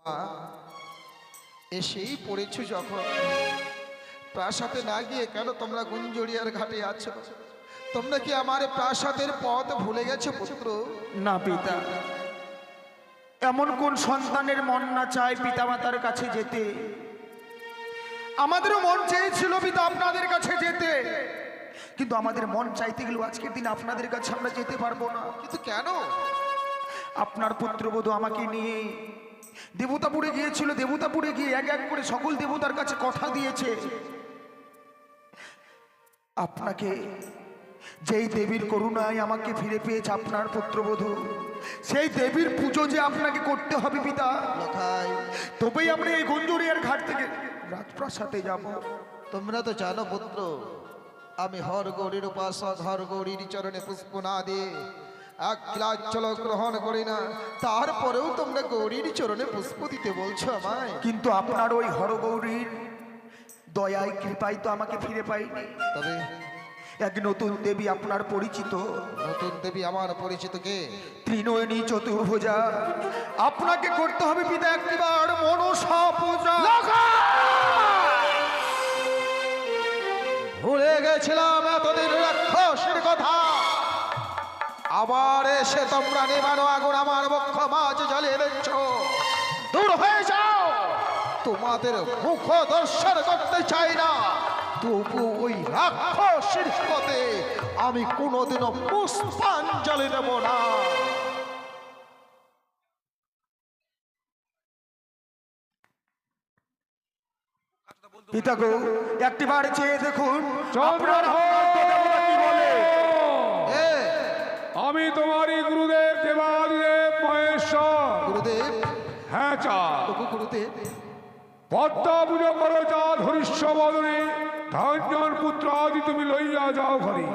মা, এসেই পড়েছো যখন, প্রাসাদে না গিয়ে কেন তোমরা গুঞ্জরিয়ার ঘাটে আছো? তোমরা কি আমার প্রাসাদের পথ ভুলে গেছো পুত্র? না পিতা, এমন কোন সন্তানের মন না চায় পিতামাতার কাছে যেতে? আমাদেরও মন চেয়েছিল পিতা আপনাদের কাছে যেতে, কিন্তু আমাদের মন চাইতে গেলেও আজকের দিন আপনাদের কাছে আমরা যেতে পারবো না। কিন্তু কেন? আপনার পুত্রবধূ আমাকে নিয়ে দেবতাপুরে গিয়েছিল, দেবতাপুরে গিয়ে এক এক করে সকল দেবতার কাছে কথা দিয়েছে। আপনাকে, যেই দেবীর করুণায় আমাকে ফিরে পেয়েছে আপনার পুত্রবধূ, সেই দেবীর পুজো যে আপনাকে করতে হবে পিতা, লখাই, তবেই আমরা এই গুঞ্জরিয়ার ঘাট থেকে রাজপ্রাসাদে যাব। তোমরা তো জানো পুত্র, আমি হর গৌরীর উপাসক, হর গৌরীর চরণে পুষ্প না দিয়ে এক গ্লাস জল গ্রহণ করি না। তারপরেও তোমরা গৌরীর চরণে পুষ্প দিতে বলছো আমায়? কিন্তু আপনার ওই হরগৌরীর দয়ায় কৃপায় তো আমাকে ফিরে পাইনি। তবে এক নতুন দেবী আপনার পরিচিত, নতুন দেবী আমার পরিচিত কে? ত্রিনয়নী চতুর্ভুজা, আপনাকে করতে হবে পিতা একবার মনসা পূজা। ভুলে গেছিলাম এতদিন রাক্ষসের কথা, আবার এসে তোমরা নিবানো আগুন আমার বক্ষ মাঝ জ্বালিয়ে দিচ্ছ। দূর হয়ে যাও, তোমাদের মুখ দর্শন করতে চাই না। তবু ওই রাক্ষসের পথে আমি কোনোদিনও পুষ্পাঞ্জলি দেব না। পিতা গো, একটিবার চেয়ে দেখুন আপনার কি বলে? এ আমি তোমারই গুরুদেব দেবাদিদেব মহেশ্বর। গুরুদেব, হ্যাঁ চা তবু গুরুদেব, পদ্মা পুজো করো চা ধরিষ্য বদনে, ধন্যন পুত্র আদি তুমি লইয়া যাও ঘরে।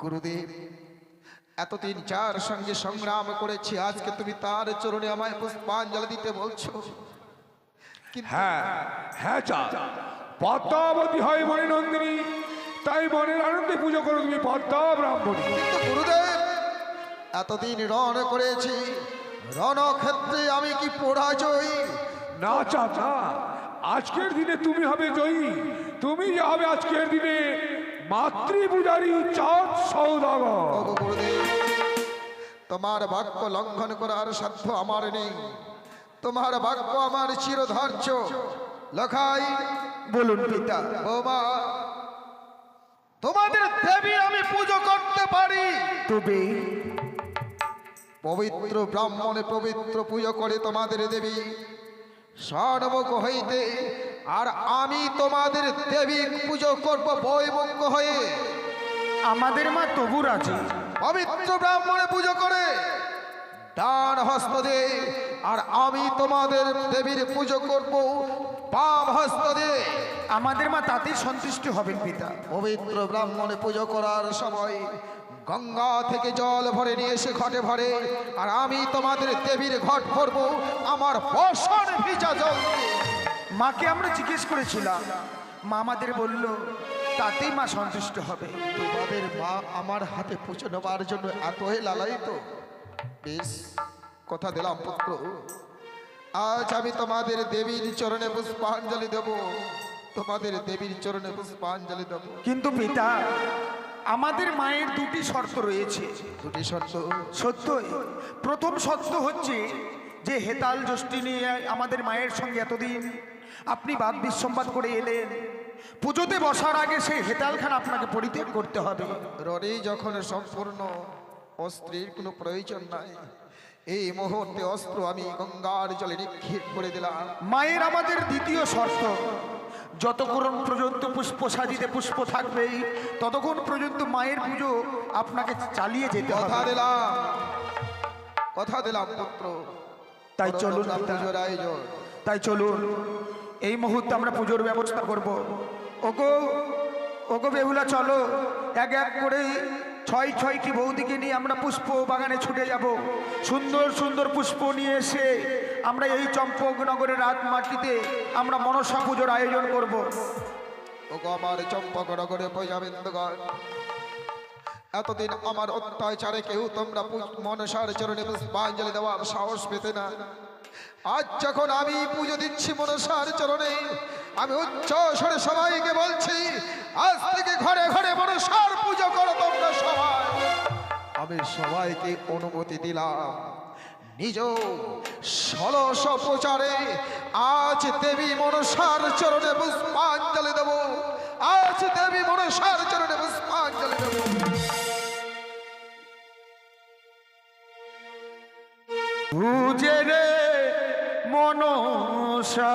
গুরুদেব, এতদিন যার সঙ্গে সংগ্রাম করেছি, আজকে তুমি তার চরণে আমায় পুষ্পাঞ্জলি দিতে বলছো? কিন্তু হ্যাঁ হ্যাঁ চা, পদ্মাবতী হয় মনে নন্দিনী, তাই মনের আনন্দে পুজো করো তুমি পদ্মা ব্রাহ্মণী। কিন্তু গুরুদেব, এতদিন রণ করেছি, রণক্ষেত্রে আমি কি পরাজয়ী? না চাচা, আজকের দিনে তুমি হবে জয়ী। তুমি যে হবে আজকের দিনে মাতৃপূজারী চাঁদ সৌদাগর। ওগো গুরুদেব, তোমার বাক্য লঙ্ঘন করার সাধ্য আমার নেই। তোমার বাক্য আমার চিরধার্য। লখাই, বলুন পিতা। বৌমা, তোমাদের দেবী আমি পুজো করতে পারি, তবে পবিত্র ব্রাহ্মণে পবিত্র পুজো করে তোমাদের দেবী স্বর্ণমুখ হইতে, আর আমি তোমাদের দেবী পুজো করব বৈমুখ হয়ে। আমাদের মা তবু রাজি। পবিত্র ব্রাহ্মণে পুজো করে ডান হস্ত দিয়ে, আর আমি তোমাদের দেবীর পুজো করব বাম হস্ত দিয়ে। আমাদের মা তাতেই সন্তুষ্ট হবেন পিতা। পবিত্র ব্রাহ্মণে পুজো করার সময় গঙ্গা থেকে জল ভরে নিয়ে এসে ঘটে ভরে, আর আমি তোমাদের দেবীর ঘট ভরবো আমার বসন ভিজা জল দিয়ে। মাকে আমরা জিজ্ঞেস করেছিলাম, মা আমাদের বলল তাতেই মা সন্তুষ্ট হবে। তোমাদের মা আমার হাতে পুজো নেবার জন্য এতই লালায়িত। বেশ, কথা দিলাম পুত্র, আজ আমি তোমাদের দেবীর চরণে পুষ্পাঞ্জলি দেব, তোমাদের দেবীর চরণে পুষ্পাঞ্জলি দেব। কিন্তু পিতা, আমাদের মায়ের দুটি শর্ত রয়েছে। দুটি শর্ত? সত্যই। প্রথম শর্ত হচ্ছে যে হেতাল যষ্টি নিয়ে আমাদের মায়ের সঙ্গে এতদিন আপনি বাদ বিসম্বাদ করে এলেন, পুজোতে বসার আগে সেই হেতালখানা আপনাকে পরিত্যাগ করতে হবে। রণে যখন সম্পূর্ণ, অস্ত্রের কোনো প্রয়োজন নাই। এই মুহূর্তে অস্ত্র আমি গঙ্গার জলে নিক্ষেপ করে দিলাম। মায়ের আমাদের দ্বিতীয় শর্ত, যতক্ষণ পর্যন্ত পুষ্প সাজিতে পুষ্প থাকবে ততক্ষণ পর্যন্ত মায়ের পুজো আপনাকে চালিয়ে যেতে কথা হবে। দিলাম, কথা দিলাম পুত্র। তাই চলুন পিতা। পুজোর আয়োজন। তাই চলুন, এই মুহূর্তে আমরা পুজোর ব্যবস্থা করব। ওগো, ওগো বেহুলা, চলো এক এক করে ছয়টি বৌদিকে নিয়ে আমরা পুষ্প বাগানে ছুটে যাব। সুন্দর সুন্দর পুষ্প নিয়ে এসে আমরা এই চম্পকনগরের রাত মাটিতে আমরা মনসা পুজোর আয়োজন করব। ওগো আমার চম্পকনগরে প্রজাবৃন্দগণ, এতদিন আমার অত্যাচারে কেউ তোমরা মনসার চরণে পুষ্পাঞ্জলি দেওয়ার সাহস পেতে না। আজ যখন আমি পুজো দিচ্ছি মনসার চরণে, আমি উচ্চ স্বরে সবাইকে বলছি, আজ থেকে ঘরে ঘরে মনসার পুজো করো তোমরা সবাই। আমি সবাইকে অনুমতি দিলাম, নিজ ষোলশ প্রচারে আজ দেবী মনসার চরণে পুষ্পাঞ্জলি দেব। আজ দেবী মনসার চরণে পুষ্পাঞ্জলি দেব। বুঝে রে মনসা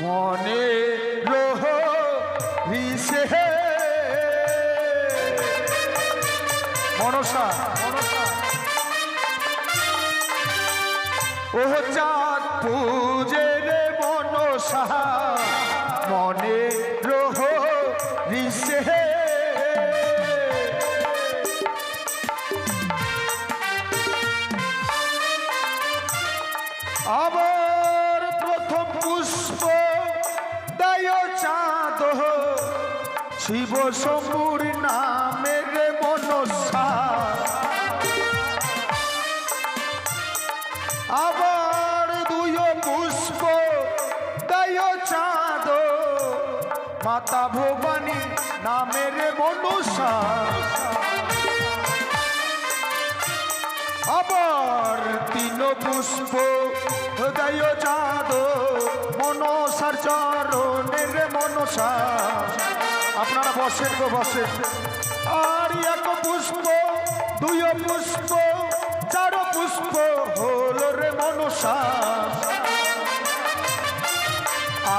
মনে রহ রিসে মনসা ও চাঁদ পূজে রে মনসা মনে রহ রিসে আবার প্রথম পুষ্প দায় চাঁদ শিব শম্ভুর নামের মনসা আবার দুই পুষ্প দায় চাঁদ মাতা ভবানী নামের মনসা আবার তিন পুষ্প হৃদয় চাঁদ মনসার চরণের মনসা আপনারা বসেন গো বসেন আর এক পুষ্প দুই পুষ্প চার পুষ্প হলো রে মনসা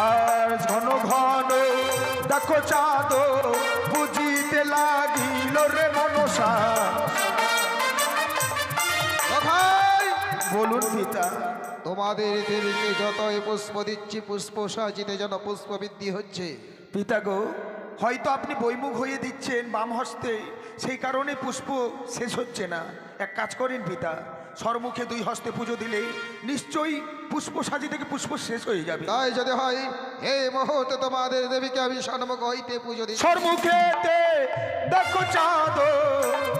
আর ঘন ঘন দেখো চাঁদ বুঝিতে লাগিল রে মনসা বলুন পিতা তোমাদের দেবীকে যতই পুষ্প দিচ্ছি পুষ্প সাজিতে যেন পুষ্প বৃদ্ধি হচ্ছে। পিতা গো হয়তো আপনি বৈমুখ হয়ে দিচ্ছেন বাম হস্তে, সেই কারণে পুষ্প শেষ হচ্ছে না। এক কাজ করেন পিতা, সরমুখে দুই হস্তে পুজো দিলেই নিশ্চয়ই পুষ্প সাজি থেকে পুষ্প শেষ হয়ে যাবে। তাই যদি হয় এই মুহূর্তে তোমাদের দেবীকে আমি সন্মুখ হইতে পুজো দিই। সরমুখেতে দেখো চাঁদ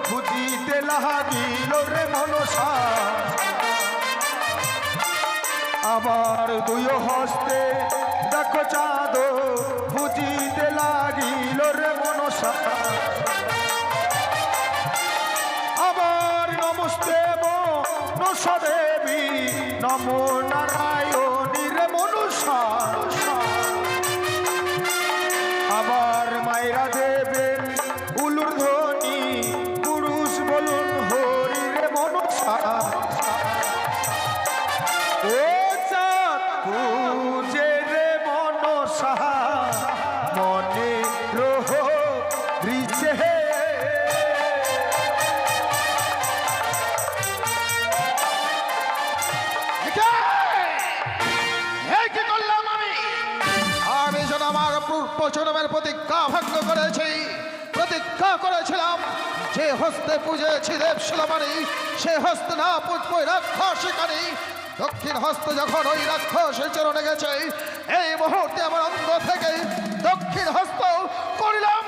বুঝিতে লাগিল রে মনসা আবার দুই হস্তে দেখো চাঁদ বুঝিতে লাগিল রে মনসা আবার নমস্তে মনসা দেবী নমো নারায়ণী রে মনসা আবার মায়েরা দেবেন উলুর ধ্বনি পুরুষ বলুন হরি রে মনসা ও চাঁদ পূজে রে মনসা মনে রহ রিচে কি করলাম আমি যেন আমার পূর্ব জন্মের প্রতিজ্ঞা ভঙ্গ করেছি। প্রতিজ্ঞা করেছিলাম যে হস্তে পুজেছি দেব শিলমানি সে হস্তে না পুজবো রাক্ষসিকানি। দক্ষিণ হস্ত যখন ওই রাক্ষসের চরণে গেছে, এই মুহূর্তে আমার অঙ্গ থেকে দক্ষিণ হস্ত করিলাম।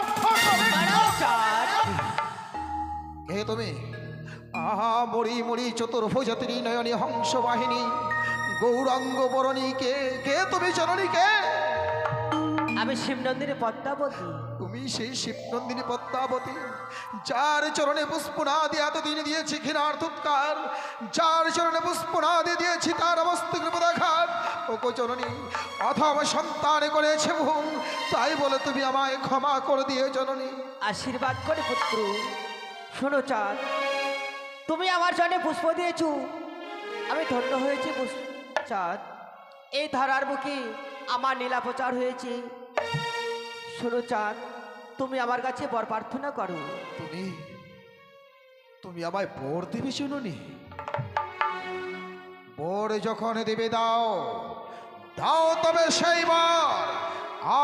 কে তুমি? আহা মরি মরি চতুর্ভুজ ত্রিনয়নী হংস বাহিনী গৌরাঙ্গ বরণী, কে কে তুমি জননী? কে আমি শিবনন্দিনী পদ্মাবতী। তুমি সেই শিবনন্দিনী পদ্মাবতী যার চরণে পুষ্প না দিয়ে এতদিন দিয়েছি ঘৃণার তুৎকার, যার চরণে পুষ্প না দিয়ে দিয়েছি তার মস্তক দেখার। ওগো জননী, অথম সন্তান করেছে ভুল, তাই বলে তুমি আমায় ক্ষমা করে দিয়ে জননী। আশীর্বাদ করে পুত্র। শোনো চাঁদ, তুমি আমার জন্য পুষ্প দিয়েছো, আমি ধন্য হয়েছি চাঁদ। এই ধারার বুকে আমার নীলা প্রচার হয়েছে। শোনো চাঁদ, তুমি আমার কাছে বর প্রার্থনা করো। তুমি তুমি আমায় বর দেবে জননী? বর যখন দেবে দাও দাও, তবে সেই বর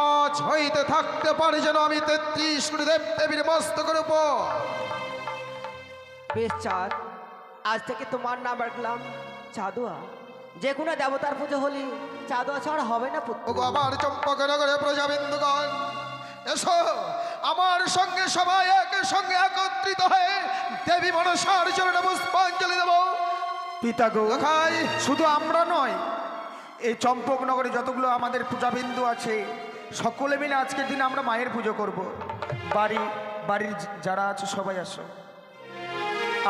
আজ হইতে থাকতে পারে যেন আমি 33 কোটি দেব দেবীর মস্তকের উপর। বেশ চাঁদ, আজ থেকে তোমার নাম রাখলাম চাঁদুয়া। যে কোনো দেবতার পুজো হলে চাঁদুয়া ছাড়া হবে না পুত্র। ওগো আমার চম্পকনগরে প্রজাবিন্দুগণ, এসো আমার সঙ্গে সবাই একের সঙ্গে একত্রিত হয়ে দেবী মনসার চরণে পুষ্পাঞ্জলি দেব। পিতা গো, লখাই শুধু আমরা নয়, এই চম্পকনগরে যতগুলো আমাদের পূজাবিন্দু আছে সকলে মিলে আজকের দিনে আমরা মায়ের পুজো করব। বাড়ির যারা আছে সবাই আসো।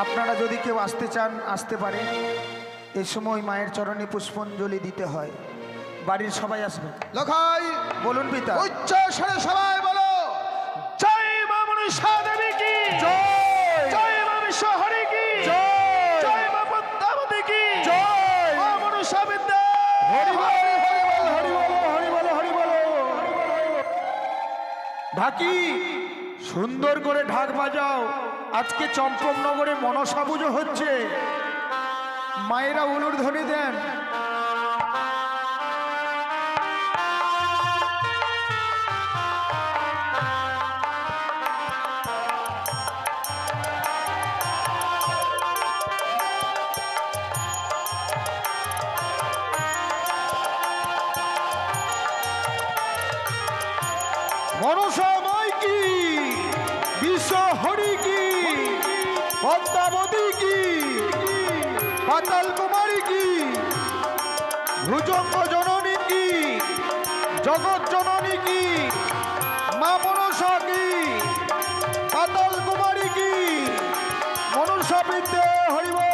আপনারা যদি কেউ আসতে চান আসতে পারেন। এই সময় মায়ের চরণে পুষ্পাঞ্জলি দিতে হয়। বাড়ির সবাই আসবে। লখাই বলুন পিতা। উচ্চ স্বরে সবাই বলো, জয় মা মনসা দেবী কি জয়! জয় মা বিশ্বহরি কি জয়! জয় মা পদ্মাবতী কি জয়! মা মনসা বিদ্যা হরি বল, হরি বল, হরি বল, হরি বল, হরি বল। ঢাকি সুন্দর করে ঢাক বাজাও। আজকে চম্পকনগরে মনসা পুজো হচ্ছে। মায়েরা উলুর ধ্বনি দেন। মনসা মাই কি, বিশ্ব হরি কি, পদ্মাবতী কি, পাতাল কুমারী কি, ভুজঙ্গ জননী কি, জগৎ জননী কি, মা মনসা কি, পাতাল কুমারী কি, মনসা বিদ্যে হরিবল।